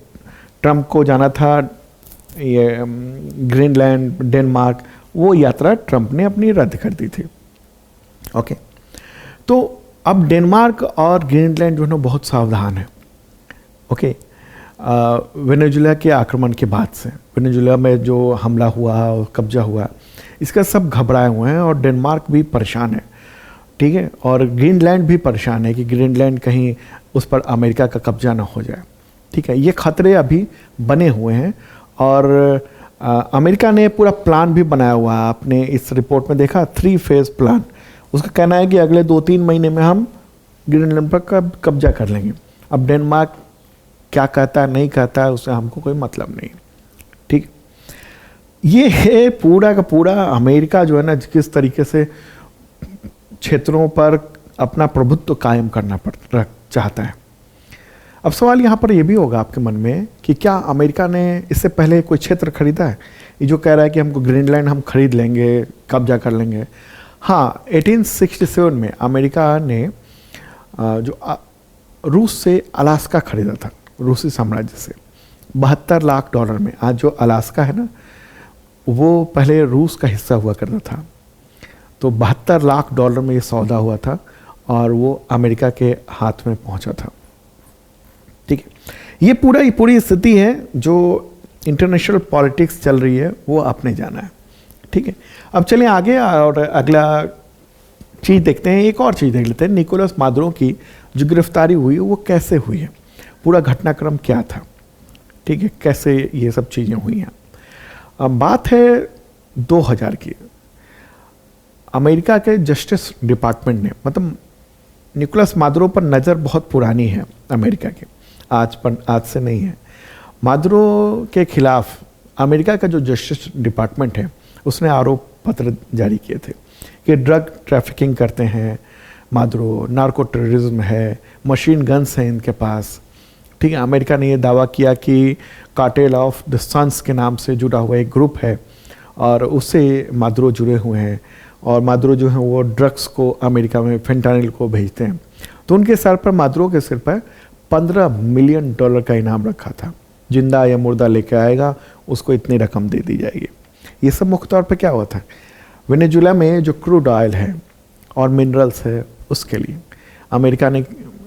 ट्रंप को जाना था ये ग्रीनलैंड, डेनमार्क, वो यात्रा ट्रंप ने अपनी रद्द कर दी थी, ओके। तो अब डेनमार्क और ग्रीनलैंड जो है ना बहुत सावधान है, ओके। वेनेजुएला के आक्रमण के बाद से, वेनेजुएला में जो हमला हुआ और कब्जा हुआ, इसका सब घबराए हुए हैं, और डेनमार्क भी परेशान है, ठीक है। और ग्रीनलैंड भी परेशान है कि ग्रीनलैंड कहीं उस पर अमेरिका का कब्जा ना हो जाए, ठीक है। ये खतरे अभी बने हुए हैं, और अमेरिका ने पूरा प्लान भी बनाया हुआ है। आपने इस रिपोर्ट में देखा 3 फेज़ प्लान। उसका कहना है कि अगले 2-3 महीने में हम ग्रीनलैंड पर कब्जा कर लेंगे। अब डेनमार्क क्या कहता है नहीं कहता है, उससे हमको कोई मतलब नहीं, ठीक। ये है पूरा का पूरा अमेरिका जो है ना किस तरीके से क्षेत्रों पर अपना प्रभुत्व कायम करना चाहता है। अब सवाल यहाँ पर ये भी होगा आपके मन में कि क्या अमेरिका ने इससे पहले कोई क्षेत्र खरीदा है? ये जो कह रहा है कि हमको ग्रीनलैंड हम खरीद लेंगे, कब्जा कर लेंगे। हाँ, 1867 में अमेरिका ने रूस से अलास्का खरीदा था, रूसी साम्राज्य से, $72 लाख में। आज जो अलास्का है ना, वो पहले रूस का हिस्सा हुआ करता था। तो $72 लाख में ये सौदा हुआ था और वो अमेरिका के हाथ में पहुंचा था। ठीक है, ये पूरी स्थिति है जो इंटरनेशनल पॉलिटिक्स चल रही है, वो आपने जाना है। ठीक है, अब चलें आगे और अगला चीज़ देखते हैं। एक और चीज़ देख लेते हैं, निकोलस मादुरो की जो गिरफ्तारी हुई वो कैसे हुई है, पूरा घटनाक्रम क्या था। ठीक है, कैसे ये सब चीज़ें हुई हैं। अब बात है 2000 की। अमेरिका के जस्टिस डिपार्टमेंट ने, मतलब निकोलस मादुरो पर नज़र बहुत पुरानी है अमेरिका की, आज से नहीं है। मादुरो के खिलाफ अमेरिका का जो जस्टिस डिपार्टमेंट है उसने आरोप पत्र जारी किए थे कि ड्रग ट्रैफिकिंग करते हैं मादुरो, नार्को टेररिज्म है, मशीन गन्स हैं इनके पास। ठीक है, अमेरिका ने ये दावा किया कि कार्टेल ऑफ द सन्स के नाम से जुड़ा हुआ एक ग्रुप है और उससे मादुरो जुड़े हुए हैं, और मादुरो जो है वो ड्रग्स को अमेरिका में फेंटानिल को भेजते हैं। तो उनके सर पर, मादुरो के सिर पर $15 मिलियन का इनाम रखा था। जिंदा या मुर्दा लेके आएगा उसको इतनी रकम दे दी जाएगी। ये सब मुख्य तौर पर क्या हुआ था, वेनेजुला में जो क्रूड ऑयल है और मिनरल्स है उसके लिए अमेरिका ने,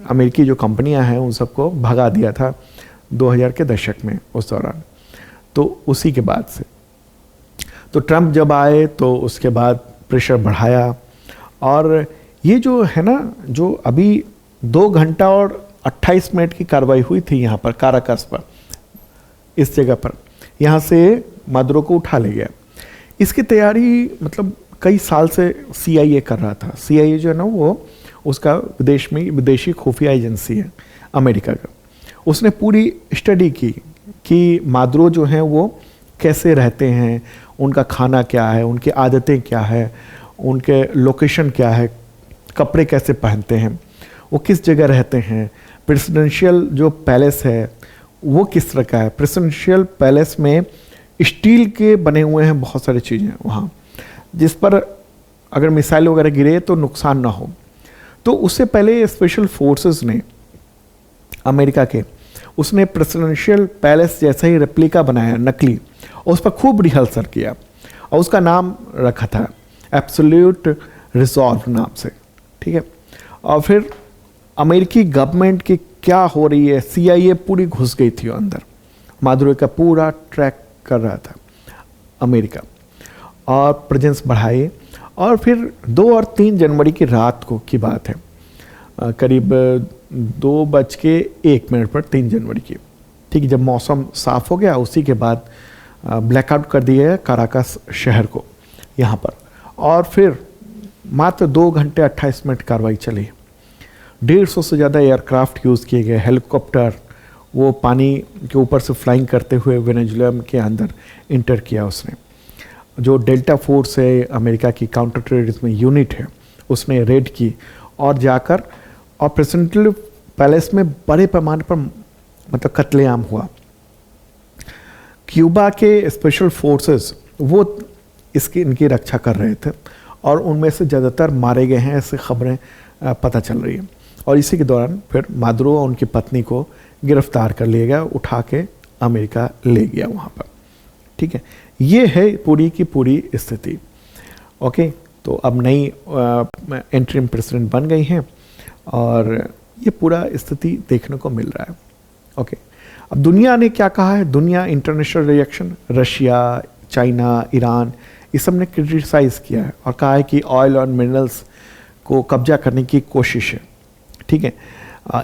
अमेरिकी जो कंपनियां हैं उन सबको भगा दिया था 2000 के दशक में उस दौरान। तो उसी के बाद से तो ट्रंप जब आए तो उसके बाद प्रेशर बढ़ाया, और ये जो है ना, जो अभी 2 घंटा और 28 मिनट की कार्रवाई हुई थी यहाँ पर काराकस पर, इस जगह पर, यहाँ से मादुरो को उठा ले गया। इसकी तैयारी मतलब कई साल से CIA कर रहा था। CIA जो है ना वो उसका विदेशी खुफिया एजेंसी है अमेरिका का। उसने पूरी स्टडी की कि मादुरो जो हैं वो कैसे रहते हैं, उनका खाना क्या है, उनकी आदतें क्या है, उनके लोकेशन क्या है, कपड़े कैसे पहनते हैं, वो किस जगह रहते हैं, प्रेसिडेंशियल जो पैलेस है वो किस तरह का है। प्रेसिडेंशियल पैलेस में स्टील के बने हुए हैं बहुत सारी चीज़ें वहाँ, जिस पर अगर मिसाइल वगैरह गिरे तो नुकसान ना हो। तो उससे पहले स्पेशल फोर्सेस ने, अमेरिका के, उसने प्रेसिडेंशियल पैलेस जैसा ही रेप्लिका बनाया नकली, और उस पर खूब रिहर्सल किया और उसका नाम रखा था एब्सोल्यूट रिजॉल्व नाम से। ठीक है, और फिर अमेरिकी गवर्नमेंट की क्या हो रही है, CIA पूरी घुस गई थी अंदर, मादुरो का पूरा ट्रैक कर रहा था अमेरिका, और प्रेजेंस बढ़ाए। और फिर 2 और 3 जनवरी की रात को की बात है, करीब 2:01 पर 3 जनवरी की, ठीक है, जब मौसम साफ़ हो गया, उसी के बाद ब्लैकआउट कर दिया गया काराकस शहर को यहाँ पर। और फिर मात्र 2 घंटे 28 मिनट कार्रवाई चली। 150 से ज़्यादा एयरक्राफ्ट यूज़ किए गए, हेलीकॉप्टर, वो पानी के ऊपर से फ्लाइंग करते हुए वेनेजुला के अंदर इंटर किया उसने। जो डेल्टा फोर्स है अमेरिका की काउंटर टेररिज्म यूनिट है, उसने रेड की और जाकर, और प्रेसिडेंशियल पैलेस में बड़े पैमाने पर मतलब कत्लेआम हुआ। क्यूबा के स्पेशल फोर्सेस वो इनकी रक्षा कर रहे थे, और उनमें से ज़्यादातर मारे गए हैं, ऐसी खबरें पता चल रही हैं। और इसी के दौरान फिर मादुरो और उनकी पत्नी को गिरफ्तार कर लिया गया, उठा के अमेरिका ले गया वहाँ पर। ठीक है, ये है पूरी की पूरी स्थिति। ओके, तो अब नई इंटरिम प्रेसिडेंट बन गई हैं और ये पूरा स्थिति देखने को मिल रहा है। ओके, अब दुनिया ने क्या कहा है, दुनिया international reaction, Russia, China, Iran, इस सब ने क्रिटिसाइज़ किया है और कहा है कि ऑयल और मिनरल्स को कब्जा करने की कोशिश है। ठीक है,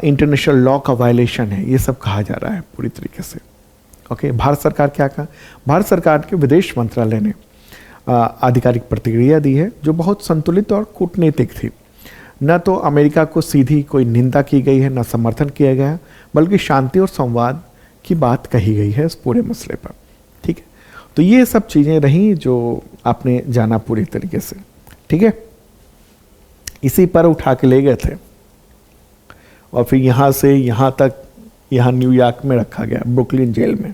इंटरनेशनल लॉ का वायलेशन है, ये सब कहा जा रहा है पूरी तरीके से। ओके, भारत सरकार क्या कहा, भारत सरकार के विदेश मंत्रालय ने आधिकारिक प्रतिक्रिया दी है जो बहुत संतुलित और कूटनीतिक थी। न तो अमेरिका को सीधी कोई निंदा की गई है, न समर्थन किया गया है, बल्कि शांति और संवाद की बात कही गई है इस पूरे मसले पर। ठीक है, तो ये सब चीज़ें रहीं जो आपने जाना पूरी तरीके से। ठीक है, इसी पर उठा के ले गए थे और फिर यहाँ से यहाँ तक यहाँ न्यूयॉर्क में रखा गया, ब्रुकलिन जेल में।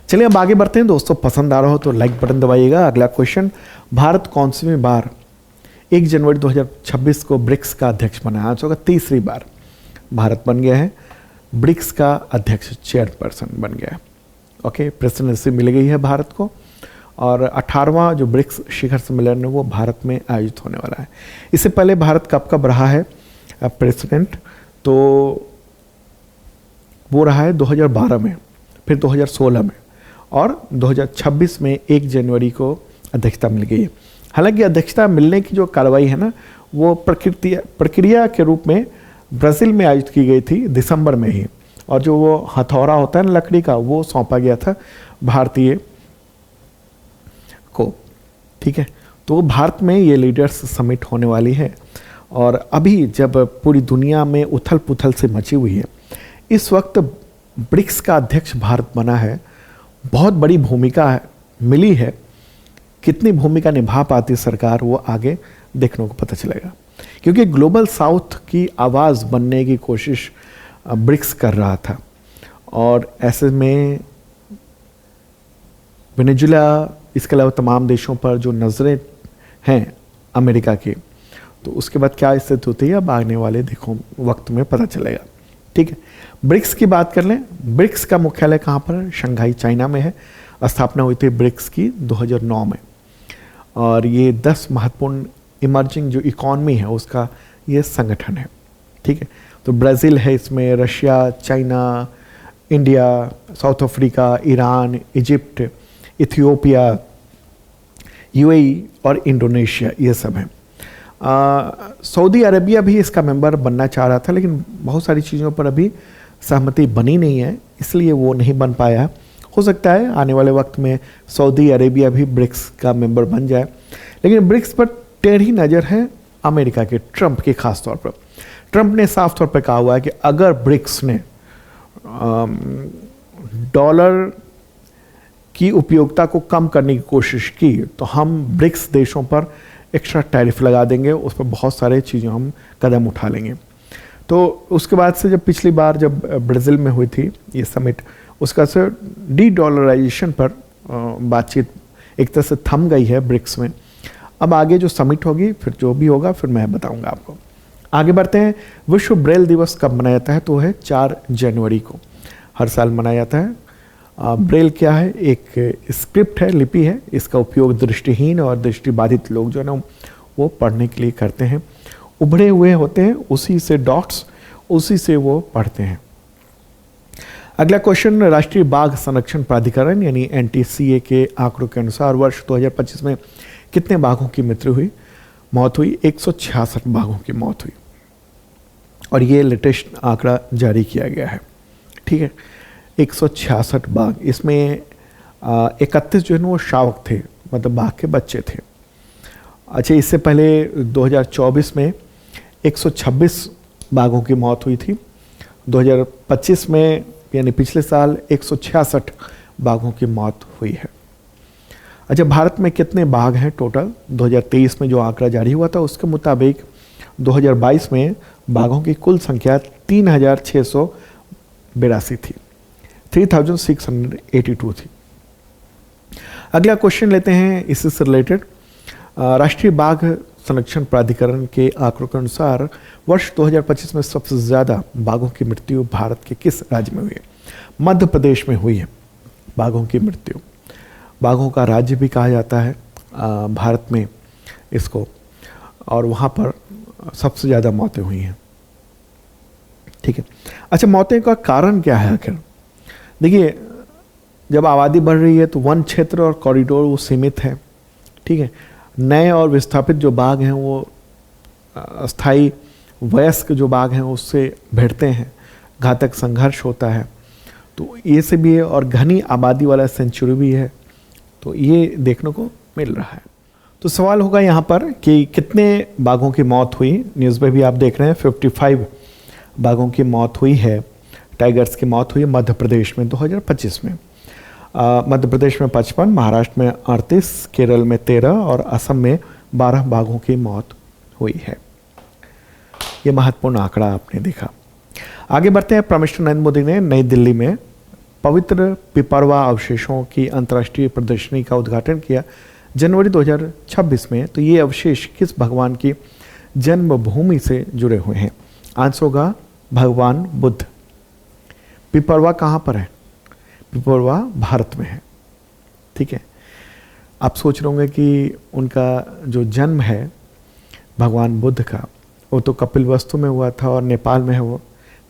चलिए अब आगे बढ़ते हैं दोस्तों, पसंद आ रहा हो तो लाइक बटन दबाइएगा। अगला क्वेश्चन, भारत कौन सी बार 1 जनवरी 2026 को ब्रिक्स का अध्यक्ष बना? आज होगा तीसरी बार भारत बन गया है ब्रिक्स का अध्यक्ष, चेयरपर्सन बन गया है। ओके, प्रेसिडेंसी मिल गई है भारत को और 18वां जो ब्रिक्स शिखर सम्मेलन है वो भारत में आयोजित होने वाला है। इससे पहले भारत कब रहा है प्रेसिडेंट, तो वो रहा है 2012 में, फिर 2016 में और 2026 में 1 जनवरी को अध्यक्षता मिल गई है। हालांकि अध्यक्षता मिलने की जो कार्रवाई है ना, वो प्रक्रिया के रूप में ब्राज़ील में आयोजित की गई थी दिसंबर में ही, और जो वो हथौड़ा होता है ना लकड़ी का, वो सौंपा गया था भारतीय को। ठीक है, तो भारत में ये लीडर्स समिट होने वाली है और अभी जब पूरी दुनिया में उथल पुथल से मची हुई है, इस वक्त ब्रिक्स का अध्यक्ष भारत बना है। बहुत बड़ी भूमिका मिली है, कितनी भूमिका निभा पाती सरकार वो आगे देखने को पता चलेगा, क्योंकि ग्लोबल साउथ की आवाज़ बनने की कोशिश ब्रिक्स कर रहा था और ऐसे में वेनेजुएला, इसके अलावा तमाम देशों पर जो नज़रें हैं अमेरिका की, तो उसके बाद क्या स्थिति होती है अब आने वाले देखो वक्त में पता चलेगा। ठीक है, ब्रिक्स की बात कर लें। ब्रिक्स का मुख्यालय कहाँ पर है? शंघाई, चाइना में है। स्थापना हुई थी ब्रिक्स की 2009 में और ये 10 महत्वपूर्ण इमर्जिंग जो इकॉनमी है उसका ये संगठन है। ठीक है, तो ब्राज़ील है इसमें, Russia, China, India, south Africa, Iran, Egypt, Ethiopia, UAE और इंडोनेशिया, ये सब हैं। सऊदी अरेबिया भी इसका मेंबर बनना चाह रहा था, लेकिन बहुत सारी चीज़ों पर अभी सहमति बनी नहीं है, इसलिए वो नहीं बन पाया। हो सकता है आने वाले वक्त में सऊदी अरेबिया भी ब्रिक्स का मेंबर बन जाए, लेकिन ब्रिक्स पर टेढ़ी नज़र है अमेरिका के, ट्रंप के खास तौर पर। ट्रंप ने साफ तौर पर कहा हुआ है कि अगर ब्रिक्स ने डॉलर की उपयोगिता को कम करने की कोशिश की तो हम ब्रिक्स देशों पर एक्स्ट्रा टैरिफ लगा देंगे, उस पर बहुत सारे चीज़ें हम कदम उठा लेंगे। तो उसके बाद से जब पिछली बार जब ब्राज़ील में हुई थी ये समिट, उसका से डी डॉलराइजेशन पर बातचीत एक तरह से थम गई है ब्रिक्स में। अब आगे जो समिट होगी, फिर जो भी होगा फिर मैं बताऊंगा आपको। आगे बढ़ते हैं। विश्व ब्रेल दिवस कब मनाया जाता है? तो है 4 जनवरी को, हर साल मनाया जाता है। ब्रेल क्या है? एक स्क्रिप्ट है, लिपि है। इसका उपयोग दृष्टिहीन और दृष्टिबाधित लोग जो है ना वो पढ़ने के लिए करते हैं। उभरे हुए होते हैं, उसी से डॉट्स, उसी से वो पढ़ते हैं। अगला क्वेश्चन, राष्ट्रीय बाघ संरक्षण प्राधिकरण यानी NTCA के आंकड़ों के अनुसार वर्ष 2025 में कितने बाघों की मौत हुई? 166 बाघों की मौत हुई और ये लेटेस्ट आंकड़ा जारी किया गया है। ठीक है, 166 बाघ, इसमें 31 जो है ना वो शावक थे, मतलब बाघ के बच्चे थे। अच्छा, इससे पहले 2024 में 126 बाघों की मौत हुई थी। 2025 में यानी पिछले साल 166 बाघों की मौत हुई है। अच्छा, भारत में कितने बाघ हैं टोटल? 2023 में जो आंकड़ा जारी हुआ था उसके मुताबिक 2022 में बाघों की कुल संख्या 3682 थी, 3682 थी। अगला क्वेश्चन लेते हैं इसी से रिलेटेड। राष्ट्रीय बाघ संरक्षण प्राधिकरण के आंकड़ों के अनुसार वर्ष 2025 में सबसे ज़्यादा बाघों की मृत्यु भारत के किस राज्य में हुई है? मध्य प्रदेश में हुई है बाघों की मृत्यु। बाघों का राज्य भी कहा जाता है भारत में इसको, और वहाँ पर सबसे ज़्यादा मौतें हुई हैं। ठीक है, अच्छा, मौतें का कारण क्या है आखिर? देखिए, जब आबादी बढ़ रही है तो वन क्षेत्र और कॉरिडोर वो सीमित है। ठीक है, नए और विस्थापित जो बाघ हैं वो अस्थाई वयस्क जो बाघ हैं उससे भिड़ते हैं, घातक संघर्ष होता है, तो ये से भी है, और घनी आबादी वाला सेंचुरी भी है, तो ये देखने को मिल रहा है। तो सवाल होगा यहाँ पर कि कितने बाघों की मौत हुई? न्यूज़ में भी आप देख रहे हैं 55 बाघों की मौत हुई है, टाइगर्स की मौत हुई है मध्य प्रदेश में 2025 में। मध्य प्रदेश में 55, महाराष्ट्र में 38, केरल में 13 और असम में 12 बाघों की मौत हुई है। ये महत्वपूर्ण आंकड़ा आपने देखा। आगे बढ़ते हैं। प्राइम मिनिस्टर नरेंद्र मोदी ने नई दिल्ली में पवित्र पिपरवा अवशेषों की अंतर्राष्ट्रीय प्रदर्शनी का उद्घाटन किया जनवरी 2026 में। तो ये अवशेष किस भगवान की जन्मभूमि से जुड़े हुए हैं? आंसर होगा भगवान बुद्ध। पिपरवा कहाँ पर है? पिपरवा भारत में है। ठीक है, आप सोच रहे होंगे कि उनका जो जन्म है भगवान बुद्ध का वो तो कपिलवस्तु में हुआ था और नेपाल में है वो,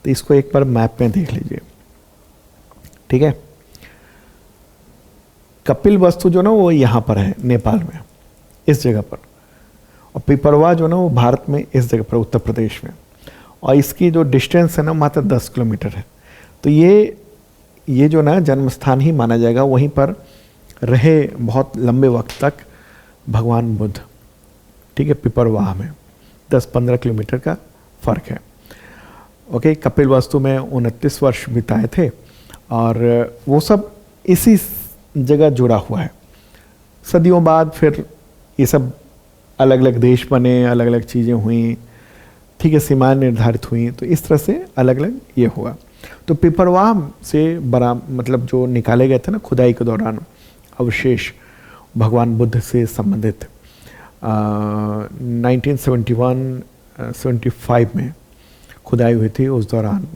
तो इसको एक बार मैप में देख लीजिए। ठीक है, कपिलवस्तु जो ना वो यहाँ पर है नेपाल में, इस जगह पर, और पिपरवा जो ना वो भारत में इस जगह पर उत्तर प्रदेश में, और इसकी जो डिस्टेंस है ना मात्र 10 किलोमीटर है। तो ये जो ना जन्म स्थान ही माना जाएगा, वहीं पर रहे बहुत लंबे वक्त तक भगवान बुद्ध। ठीक है, पिपरवाह में 10-15 किलोमीटर का फ़र्क है। ओके, कपिलवस्तु में 29 वर्ष बिताए थे और वो सब इसी जगह जुड़ा हुआ है। सदियों बाद फिर ये सब अलग अलग देश बने, अलग अलग चीज़ें हुई, ठीक है, सीमाएं निर्धारित हुई, तो इस तरह से अलग अलग ये हुआ। तो पिपरवाह से बड़ा मतलब जो निकाले गए थे ना खुदाई के दौरान अवशेष भगवान बुद्ध से संबंधित 1971-75 में खुदाई हुई थी, उस दौरान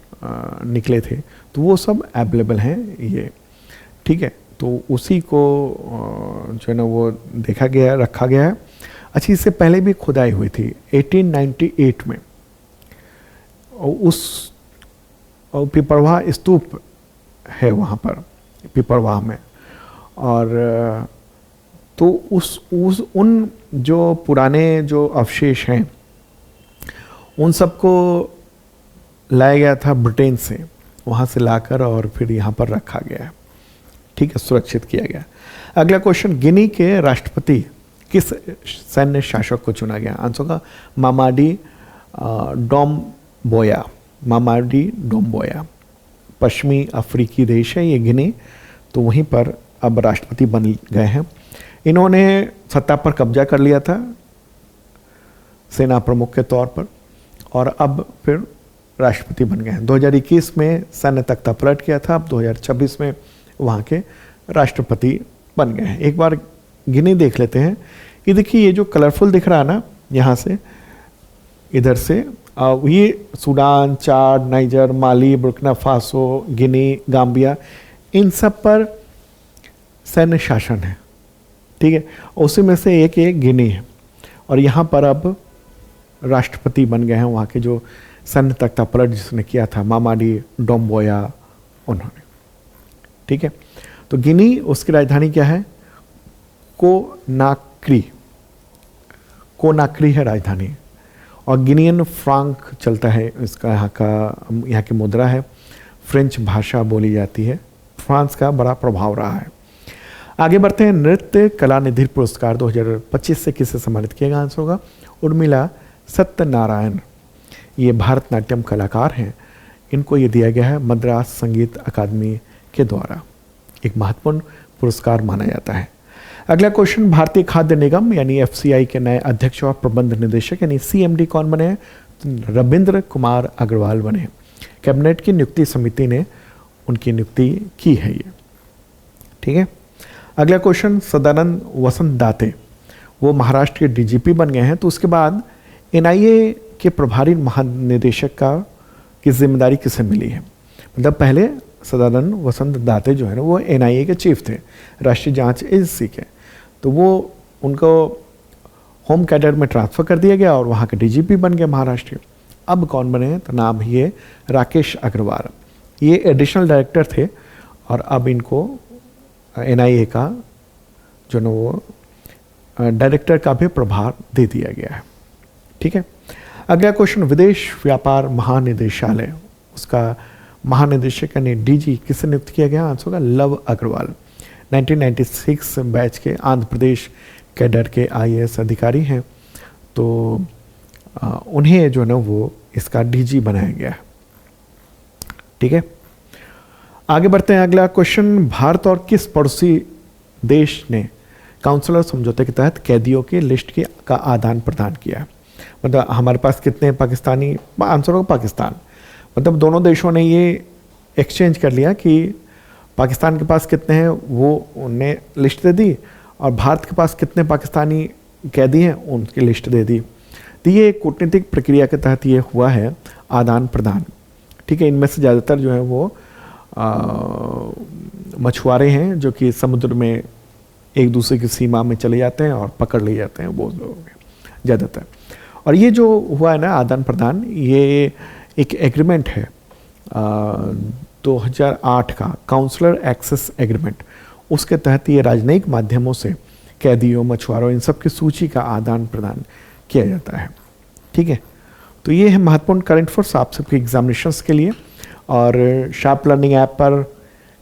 निकले थे, तो वो सब अवेलेबल हैं ये। ठीक है, तो उसी को जो है ना वो देखा गया, रखा गया है। अच्छा, इससे पहले भी खुदाई हुई थी 1898 में, और उस पिपरवाह स्तूप है वहाँ पर पिपरवाह में, और तो उन जो पुराने जो अवशेष हैं उन सबको लाया गया था ब्रिटेन से, वहाँ से लाकर और फिर यहाँ पर रखा गया है। ठीक है, सुरक्षित किया गया। अगला क्वेश्चन, गिनी के राष्ट्रपति किस सैन्य शासक को चुना गया? आंसर होगा मामाडी डोम्बोया। मामाडी डोम्बोया पश्चिमी अफ्रीकी देश है ये गिनी, तो वहीं पर अब राष्ट्रपति बन गए हैं। इन्होंने सत्ता पर कब्जा कर लिया था सेना प्रमुख के तौर पर, और अब फिर राष्ट्रपति बन गए हैं। 2021 में सैन्य तख्ता पलट किया था, अब 2026 में वहाँ के राष्ट्रपति बन गए हैं। एक बार गिनी देख लेते हैं। ये देखिए, ये जो कलरफुल दिख रहा है ना यहाँ से इधर से, ये सूडान, चाड, नाइजर, माली, बुर्किना फासो, गिनी, गाम्बिया, इन सब पर सैन्य शासन है। ठीक है, उसी में से एक गिनी है, और यहाँ पर अब राष्ट्रपति बन गए हैं वहाँ के जो सैन्य तख्ता पलट जिसने किया था, मामाडी डोम्बोया, उन्होंने। ठीक है, तो गिनी, उसकी राजधानी क्या है? कोनाक्री है राजधानी, और गिनियन फ्रांक चलता है इसका, यहाँ की मुद्रा है। फ्रेंच भाषा बोली जाती है। फ्रांस का बड़ा प्रभाव रहा है। आगे बढ़ते हैं। नृत्य कला निधि पुरस्कार 2025 से किसे सम्मानित किया गया? आंसर होगा उर्मिला सत्यनारायण। ये भारतनाट्यम कलाकार हैं, इनको ये दिया गया है मद्रास संगीत अकादमी के द्वारा। एक महत्वपूर्ण पुरस्कार माना जाता है। अगला क्वेश्चन, भारतीय खाद्य निगम यानी एफसीआई के नए अध्यक्ष और प्रबंध निदेशक यानी सीएमडी कौन बने हैं? रविंद्र कुमार अग्रवाल बने। कैबिनेट की नियुक्ति समिति ने उनकी नियुक्ति की है ये। ठीक है, अगला क्वेश्चन, सदानंद वसंत दाते वो महाराष्ट्र के डीजीपी बन गए हैं, तो उसके बाद एनआईए के प्रभारी महानिदेशक की जिम्मेदारी किसे मिली है? मतलब पहले सदानंद वसंत दाते जो है ना वो एनआईए के चीफ थे, राष्ट्रीय जांच एजेंसी के, तो वो उनको होम कैडर में ट्रांसफ़र कर दिया गया और वहाँ के डीजीपी बन गए महाराष्ट्र। अब कौन बने हैं? तो नाम ये राकेश अग्रवाल, ये एडिशनल डायरेक्टर थे, और अब इनको एनआईए का जो ना वो डायरेक्टर का भी प्रभार दे दिया गया है। ठीक है, अगला क्वेश्चन, विदेश व्यापार महानिदेशालय उसका महानिदेशक यानी डीजी किसे नियुक्त किया गया? आंसर होगा लव अग्रवाल। 1996 बैच के आंध्र प्रदेश कैडर के आईएएस अधिकारी हैं, तो उन्हें जो है ना वो इसका डीजी बनाया गया है। ठीक है, आगे बढ़ते हैं। अगला क्वेश्चन, भारत और किस पड़ोसी देश ने काउंसलर समझौते के तहत कैदियों की लिस्ट का आदान प्रदान किया? मतलब हमारे पास कितने पाकिस्तानी? आंसर होगा पाकिस्तान। मतलब दोनों देशों ने ये एक्सचेंज कर लिया कि पाकिस्तान के पास कितने हैं वो उन्हें लिस्ट दे दी, और भारत के पास कितने पाकिस्तानी कैदी हैं उनकी लिस्ट दे दी। तो ये कूटनीतिक प्रक्रिया के तहत ये हुआ है आदान प्रदान। ठीक है, इनमें से ज़्यादातर जो है वो मछुआरे हैं जो कि समुद्र में एक दूसरे की सीमा में चले जाते हैं और पकड़ ले जाते हैं, वो लोग ज़्यादातर। और ये जो हुआ है ना आदान प्रदान, ये एक एग्रीमेंट है 2008 का काउंसलर एक्सेस एग्रीमेंट। उसके तहत ये राजनयिक माध्यमों से कैदियों, मछुआरों, इन सब की सूची का आदान प्रदान किया जाता है। ठीक है, तो ये है महत्वपूर्ण करंट अफेयर्स आप सबके एग्जामिनेशंस के लिए। और शार्प लर्निंग ऐप पर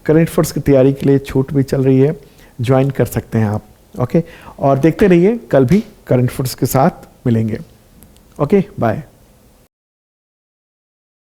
करंट अफेयर्स की तैयारी के लिए छूट भी चल रही है, ज्वाइन कर सकते हैं आप। ओके, और देखते रहिए, कल भी करंट अफेयर्स के साथ मिलेंगे। Okay, bye.